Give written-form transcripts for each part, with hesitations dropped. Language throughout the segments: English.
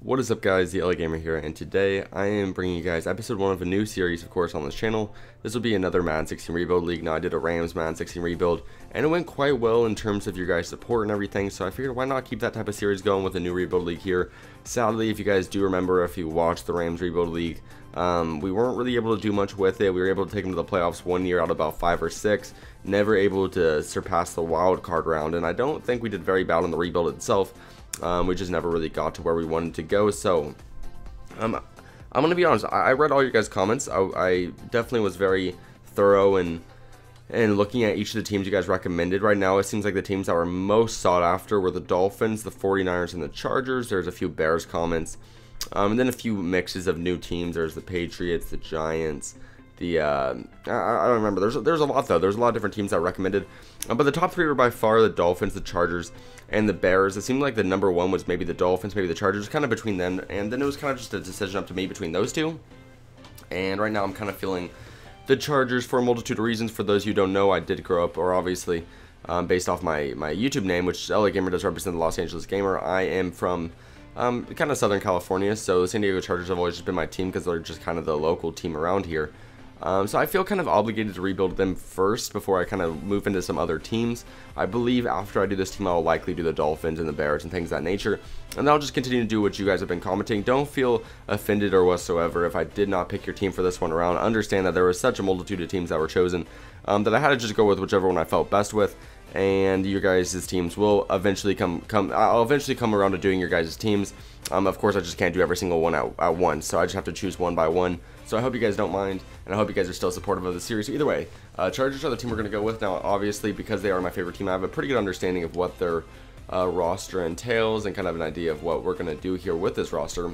What is up, guys? The LA Gamer here, and today I am bringing you guys episode 1 of a new series, of course, on this channel. This will be another Madden 16 rebuild league. Now, I did a Rams Madden 16 rebuild, and it went quite well in terms of your guys' support and everything, so I figured why not keep that type of series going with a new rebuild league here. Sadly, if you guys do remember, if you watched the Rams rebuild league, we weren't really able to do much with it. We were able to take them to the playoffs one year out of about 5 or 6, never able to surpass the wild card round, and I don't think we did very bad on the rebuild itself. We just never really got to where we wanted to go. So I'm gonna be honest, I read all your guys' comments. I definitely was very thorough and looking at each of the teams you guys recommended. Right now it seems like the teams that were most sought after were the Dolphins, the 49ers, and the Chargers. There's a few Bears comments, and then a few mixes of new teams. There's the Patriots, the Giants, the I don't remember. There's a lot though. There's a lot of different teams that were recommended, but the top 3 were by far the Dolphins, the Chargers, and the Bears. It seemed like the number 1 was maybe the Dolphins, maybe the Chargers, kind of between them, and then it was kind of just a decision up to me between those two. And right now I'm kind of feeling the Chargers for a multitude of reasons. For those of you who don't know, I did grow up, or obviously based off my YouTube name, which LA Gamer does represent the Los Angeles Gamer. I am from kind of Southern California, so the San Diego Chargers have always just been my team because they're just kind of the local team around here. So I feel kind of obligated to rebuild them first before I kind of move into some other teams. I believe after I do this team, I'll likely do the Dolphins and the Bears and things of that nature. And I'll just continue to do what you guys have been commenting. Don't feel offended or whatsoever if I did not pick your team for this one around. Understand that there was such a multitude of teams that were chosen that I had to just go with whichever one I felt best with. And your guys' teams will eventually I'll eventually come around to doing your guys' teams. Of course, I just can't do every single one at once, so I just have to choose one by one. So I hope you guys don't mind, and I hope you guys are still supportive of the series. So either way, Chargers are the team we're going to go with. Now, obviously, because they are my favorite team, I have a pretty good understanding of what their roster entails and kind of an idea of what we're going to do here with this roster.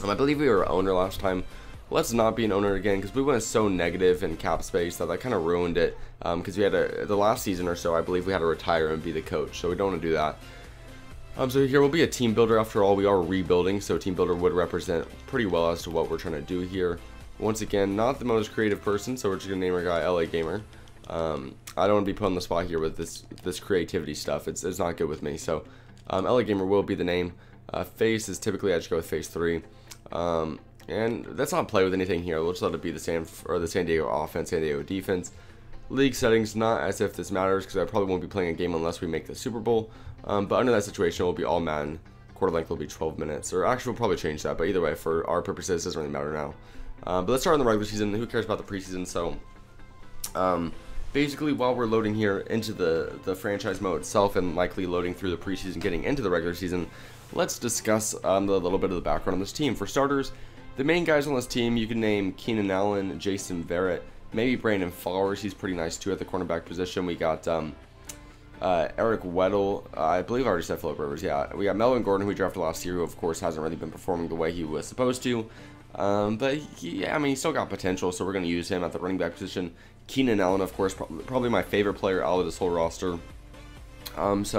I believe we were an owner last time. Let's not be an owner again, because we went so negative in cap space that kind of ruined it. Because we had the last season or so, I believe we had to retire and be the coach, so we don't want to do that. So here we'll be a team builder. After all, we are rebuilding, so team builder would represent pretty well as to what we're trying to do here. Once again, not the most creative person, so we're just gonna name our guy LA Gamer. I don't want to be put on the spot here with this creativity stuff. It's not good with me. So LA Gamer will be the name. Face is typically I just go with face 3. And let's not play with anything here. We'll just let it be the San Diego offense, San Diego defense. League settings, not as if this matters, because I probably won't be playing a game unless we make the Super Bowl. But under that situation, it will be all Madden. Quarter length will be 12 minutes. Or actually, we'll probably change that. But either way, for our purposes, it doesn't really matter now. But let's start in the regular season. Who cares about the preseason? So, basically, while we're loading here into the franchise mode itself and likely loading through the preseason, getting into the regular season, let's discuss the little bit of the background on this team. For starters, the main guys on this team, you can name Keenan Allen, Jason Verrett, maybe Brandon Flowers. He's pretty nice too at the cornerback position. We got Eric Weddle. I believe I already said Phillip Rivers. Yeah, we got Melvin Gordon, who we drafted last year, who of course hasn't really been performing the way he was supposed to. But I mean, he's still got potential, so we're going to use him at the running back position. Keenan Allen, of course, probably my favorite player out of this whole roster. Let's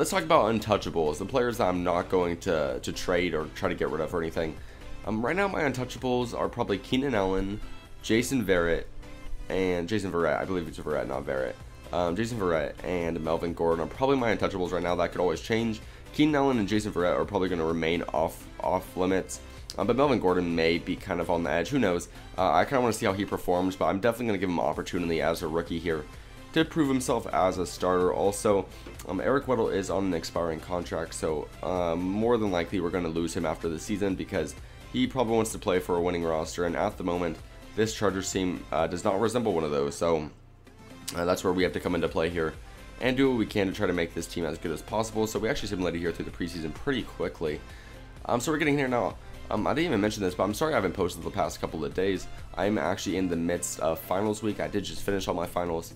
talk about untouchables, the players that I'm not going to trade or try to get rid of or anything. Right now, my untouchables are probably Keenan Allen, Jason Verrett, I believe it's Verrett, not Verrett. Jason Verrett and Melvin Gordon are probably my untouchables right now. That could always change. Keenan Allen and Jason Verrett are probably going to remain off limits, but Melvin Gordon may be kind of on the edge. Who knows? I kind of want to see how he performs, but I'm definitely going to give him an opportunity as a rookie here to prove himself as a starter. Also, Eric Weddle is on an expiring contract, so more than likely we're going to lose him after the season because he probably wants to play for a winning roster, and at the moment, this Chargers team does not resemble one of those, so that's where we have to come into play here and do what we can to try to make this team as good as possible. So we actually simulated here through the preseason pretty quickly. So we're getting here now. I didn't even mention this, but I'm sorry I haven't posted the past couple of days. I'm actually in the midst of finals week. I did just finish all my finals,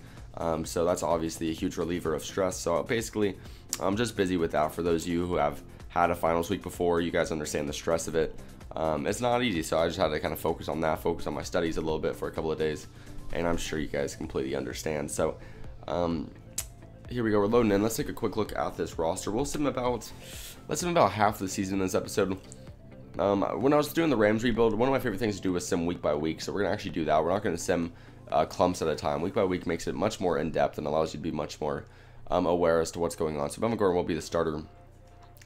so that's obviously a huge reliever of stress. So basically, I'm just busy with that. For those of you who have had a finals week before, you guys understand the stress of it. It's not easy, so I just had to kind of focus on that, focus on my studies a little bit for a couple of days, and I'm sure you guys completely understand. So here we go, we're loading in. Let's take a quick look at this roster. We'll sim about half the season in this episode. When I was doing the Rams rebuild, one of my favorite things to do was sim week by week, so we're going to actually do that. We're not going to sim clumps at a time. Week by week makes it much more in-depth and allows you to be much more aware as to what's going on. So Melvin Gordon will be the starter.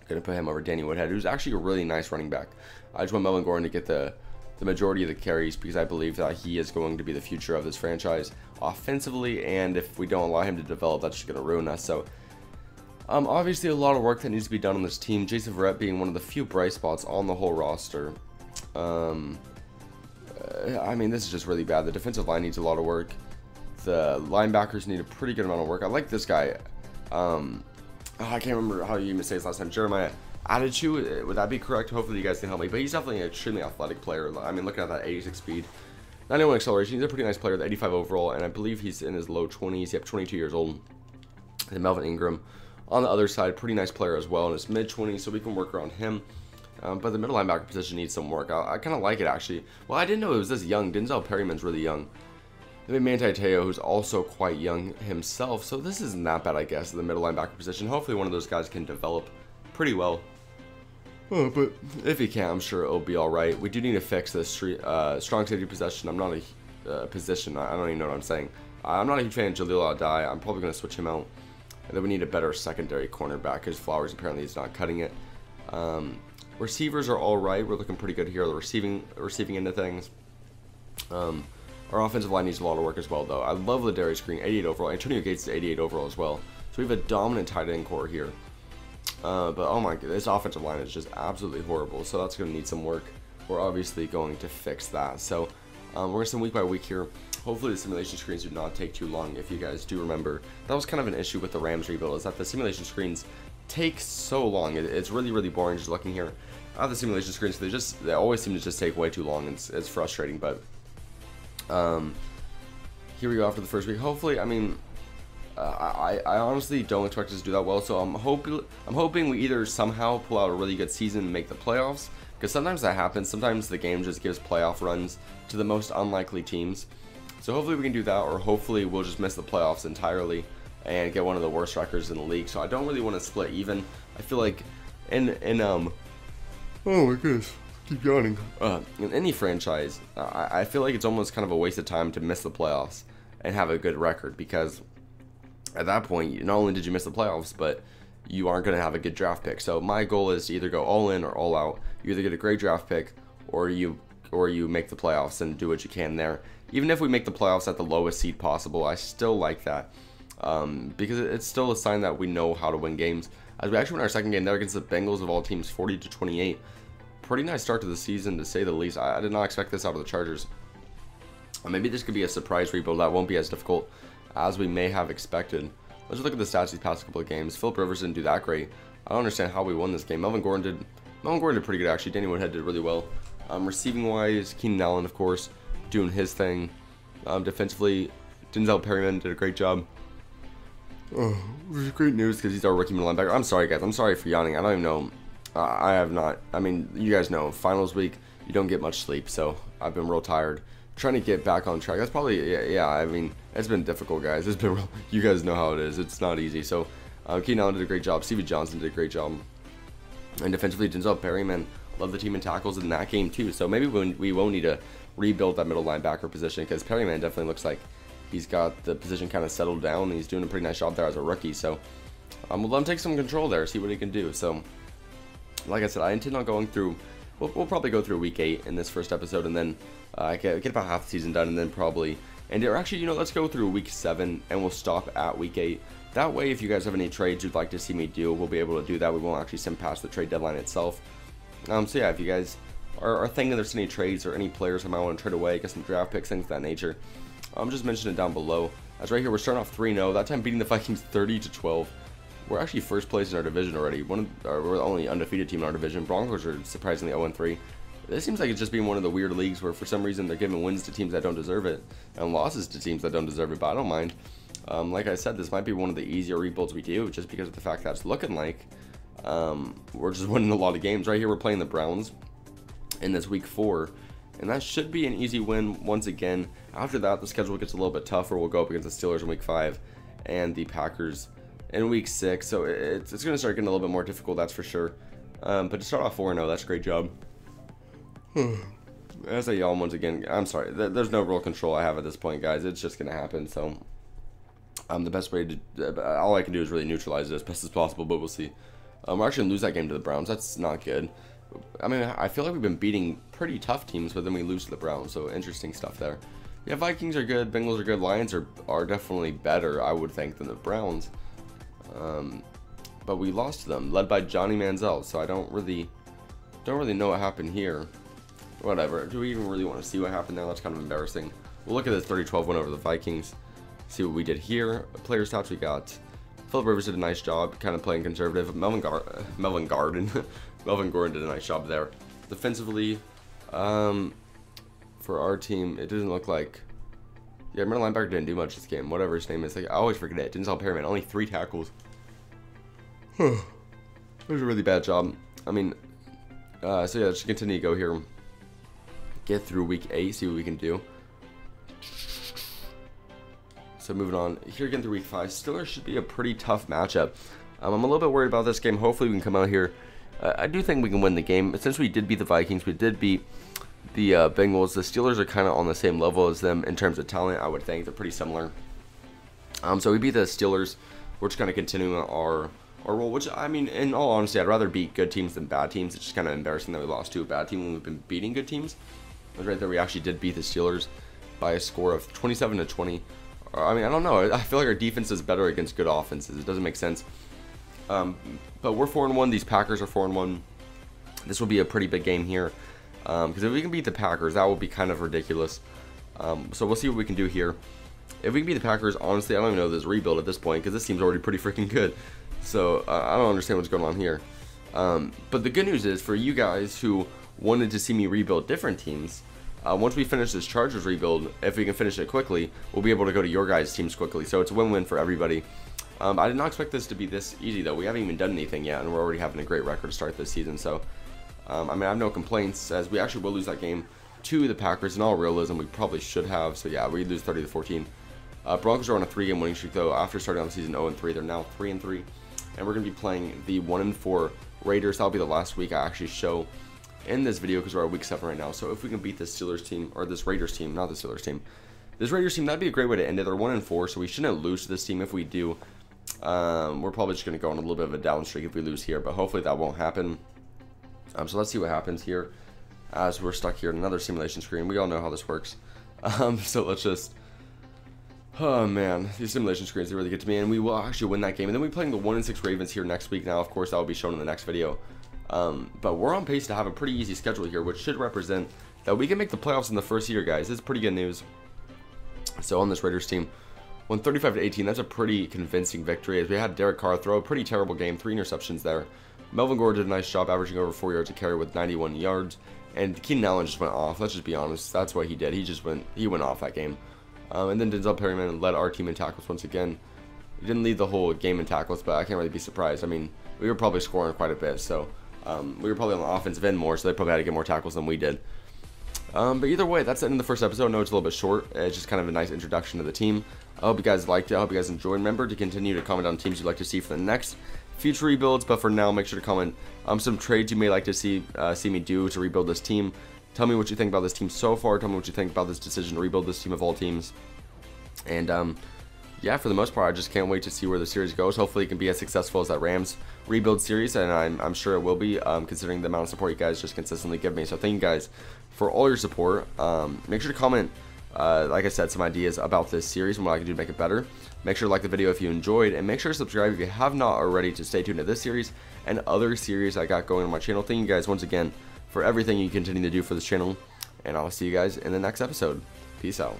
Going to put him over Danny Woodhead, who's actually a really nice running back. I just want Melvin Gordon to get the majority of the carries because I believe that he is going to be the future of this franchise offensively, and if we don't allow him to develop, that's just going to ruin us. So obviously a lot of work that needs to be done on this team. Jason Verrett being one of the few bright spots on the whole roster. I mean, this is just really bad. The defensive line needs a lot of work. The linebackers need a pretty good amount of work. I like this guy. I can't remember how you even say his last name. Jeremiah Adechu, would that be correct? Hopefully you guys can help me. But he's definitely an extremely athletic player. I mean, looking at that 86 speed, 91 acceleration. He's a pretty nice player, the 85 overall, and I believe he's in his low 20s. Yep, 22 years old. And Melvin Ingram on the other side, pretty nice player as well in his mid 20s, so we can work around him. But the middle linebacker position needs some work. I kind of like it, actually. Well, I didn't know it was this young. Denzel Perryman's really young. Then Manti Te'o, who's also quite young himself, so this isn't that bad, I guess, in the middle linebacker position. Hopefully one of those guys can develop pretty well. But if he can, I'm sure it'll be all right. We do need to fix this strong safety possession. I'm not a position. I don't even know what I'm saying. I'm not a huge fan of Jaleel Adai. I'm probably going to switch him out. And then we need a better secondary cornerback because Flowers apparently is not cutting it. Receivers are all right. We're looking pretty good here. The receiving end of things. Our offensive line needs a lot of work as well, though. I love Ladarius Green, 88 overall. Antonio Gates is 88 overall as well. So we have a dominant tight end core here. But oh my god, this offensive line is just absolutely horrible. So that's going to need some work. We're obviously going to fix that. So we're going to send week by week here. Hopefully the simulation screens do not take too long. If you guys do remember, that was kind of an issue with the Rams rebuild, is that the simulation screens take so long. It's really, really boring just looking here at the simulation screens. They always seem to just take way too long. It's frustrating, but here we go after the first week. Hopefully, I mean, I honestly don't expect us to do that well. So I'm hoping we either somehow pull out a really good season and make the playoffs, because sometimes that happens. Sometimes the game just gives playoff runs to the most unlikely teams. So hopefully we can do that, or hopefully we'll just miss the playoffs entirely and get one of the worst records in the league. So I don't really want to split even. I feel like oh my goodness, keep yawning. In any franchise, I feel like it's almost kind of a waste of time to miss the playoffs and have a good record, because at that point, not only did you miss the playoffs, but you aren't going to have a good draft pick. So my goal is to either go all in or all out. You either get a great draft pick, or you make the playoffs and do what you can there. Even if we make the playoffs at the lowest seed possible, I still like that, because it's still a sign that we know how to win games. As we actually win our second game there against the Bengals of all teams, 40-28. Pretty nice start to the season, to say the least. I did not expect this out of the Chargers. Maybe this could be a surprise rebuild that won't be as difficult as we may have expected. Let's look at the stats these past couple of games. Phillip Rivers didn't do that great. I don't understand how we won this game. Melvin Gordon did pretty good, actually. Danny Woodhead did really well. Receiving wise, Keenan Allen, of course, doing his thing. Defensively, Denzel Perryman did a great job. Which is great news because he's our rookie middle linebacker. I'm sorry, guys. I'm sorry for yawning. I don't even know. I have not. I mean, you guys know, finals week, you don't get much sleep, so I've been real tired. Trying to get back on track. That's probably, yeah, I mean, it's been difficult, guys. It's been real, you guys know how it is. It's not easy. So, Keenan Allen did a great job. Stevie Johnson did a great job. And defensively, Denzel Perryman led the team in tackles in that game, too. So maybe we won't need to rebuild that middle linebacker position, because Perryman definitely looks like he's got the position kind of settled down, and he's doing a pretty nice job there as a rookie. So, we'll let him take some control there, see what he can do. So, like I said, I intend on going through, we'll probably go through week 8 in this first episode, and then get about half the season done, and then probably, or actually, let's go through week 7, and we'll stop at week 8. That way, if you guys have any trades you'd like to see me do, we'll be able to do that. We won't actually send past the trade deadline itself. So yeah, if you guys are thinking there's any trades or any players I might want to trade away, get some draft picks, things of that nature, just mention it down below. As right here, we're starting off 3-0, that time beating the Vikings 30-12. We're actually first place in our division already. We're the only undefeated team in our division. Broncos are surprisingly 0-3. This seems like it's just being one of the weird leagues where for some reason they're giving wins to teams that don't deserve it and losses to teams that don't deserve it, but I don't mind. Like I said, this might be one of the easier rebuilds we do, just because of the fact that it's looking like we're just winning a lot of games. Right here, we're playing the Browns in this week 4, and that should be an easy win once again. After that, the schedule gets a little bit tougher. We'll go up against the Steelers in week 5 and the Packers in week 6, so it's going to start getting a little bit more difficult, that's for sure. But to start off 4-0, that's a great job. As I yawn once again, I'm sorry, there's no real control I have at this point, guys. It's just going to happen, so the best way to, all I can do is really neutralize it as best as possible, but we'll see. We're actually going to lose that game to the Browns. That's not good. I mean, I feel like we've been beating pretty tough teams, but then we lose to the Browns, so interesting stuff there. Yeah, Vikings are good, Bengals are good, Lions are definitely better, I would think, than the Browns. But we lost to them, led by Johnny Manziel, so I don't really know what happened here. Whatever. Do we even really want to see what happened there? That's kind of embarrassing. We'll look at this 30-12 win over the Vikings. See what we did here. Player stats we got. Philip Rivers did a nice job, kind of playing conservative. Melvin Gordon did a nice job there. Defensively, for our team, it doesn't look like. Yeah, middle linebacker didn't do much this game. Whatever his name is, like I always forget it. Denzel Perryman, only 3 tackles. It was a really bad job. I mean, so yeah, let's continue to go here. Get through week 8, see what we can do. So moving on, here again through week 5, Steelers should be a pretty tough matchup. I'm a little bit worried about this game. Hopefully we can come out here. I do think we can win the game. But since we did beat the Vikings, we did beat the Bengals. The Steelers are kind of on the same level as them in terms of talent, I would think. They're pretty similar. So we beat the Steelers. We're just kind of continuing our role, which, I mean, in all honesty, I'd rather beat good teams than bad teams. It's just kind of embarrassing that we lost to a bad team when we've been beating good teams. But right there, we actually did beat the Steelers by a score of 27-20. I mean, I don't know. I feel like our defense is better against good offenses. It doesn't make sense. But we're 4-1. These Packers are 4-1. This will be a pretty big game here. Because if we can beat the Packers, that will be kind of ridiculous. So we'll see what we can do here. If we can beat the Packers, honestly, I don't even know if there's a rebuild at this point, because this team's already pretty freaking good. So I don't understand what's going on here. But the good news is, for you guys who wanted to see me rebuild different teams, once we finish this Chargers rebuild, if we can finish it quickly, we'll be able to go to your guys' teams quickly. So it's a win-win for everybody. I did not expect this to be this easy, though. We haven't even done anything yet, and we're already having a great record to start this season. So, I mean, I have no complaints, as we actually will lose that game to the Packers. In all realism, we probably should have. So, yeah, we lose 30-14. Broncos are on a 3-game winning streak, though. After starting on the season 0-3, they're now 3-3. And we're going to be playing the 1-4 Raiders. That'll be the last week I actually show in this video, because we're at week 7 right now. So if we can beat this Steelers team, or this Raiders team, not the Steelers team, this Raiders team, that'd be a great way to end it. They're 1-4, so we shouldn't lose to this team. If we do, we're probably just going to go on a little bit of a down streak if we lose here, but hopefully that won't happen. So let's see what happens here as we're stuck here in another simulation screen. We all know how this works. So let's just, oh man, these simulation screens, they really get to me, and we will actually win that game. And then we're playing the 1-6 Ravens here next week. Now, of course, that will be shown in the next video. But we're on pace to have a pretty easy schedule here, which should represent that we can make the playoffs in the first year, guys. This is pretty good news. So on this Raiders team, won 35-18. That's a pretty convincing victory, as we had Derek Carr throw a pretty terrible game, 3 interceptions there. Melvin Gordon did a nice job, averaging over 4 yards a carry with 91 yards. And Keenan Allen just went off. Let's just be honest. That's what he did. He went off that game. And then Denzel Perryman led our team in tackles once again. He didn't lead the whole game in tackles, but I can't really be surprised. I mean, we were probably scoring quite a bit, so we were probably on the offensive end more, so they probably had to get more tackles than we did. But either way, that's the end of the first episode. I know it's a little bit short. It's just kind of a nice introduction to the team. I hope you guys liked it. I hope you guys enjoyed. Remember to continue to comment on teams you'd like to see for the next future rebuilds. But for now, make sure to comment some trades you may like to see me do to rebuild this team. Tell me what you think about this team so far. Tell me what you think about this decision to rebuild this team of all teams. And yeah, for the most part, I just can't wait to see where the series goes. Hopefully it can be as successful as that Rams rebuild series, and I'm sure it will be, considering the amount of support you guys just consistently give me. So thank you guys for all your support. Make sure to comment, like I said, some ideas about this series and what I can do to make it better. Make sure to like the video if you enjoyed, and make sure to subscribe if you have not already to stay tuned to this series and other series I got going on my channel. Thank you guys once again for everything you continue to do for this channel, and I'll see you guys in the next episode. Peace out.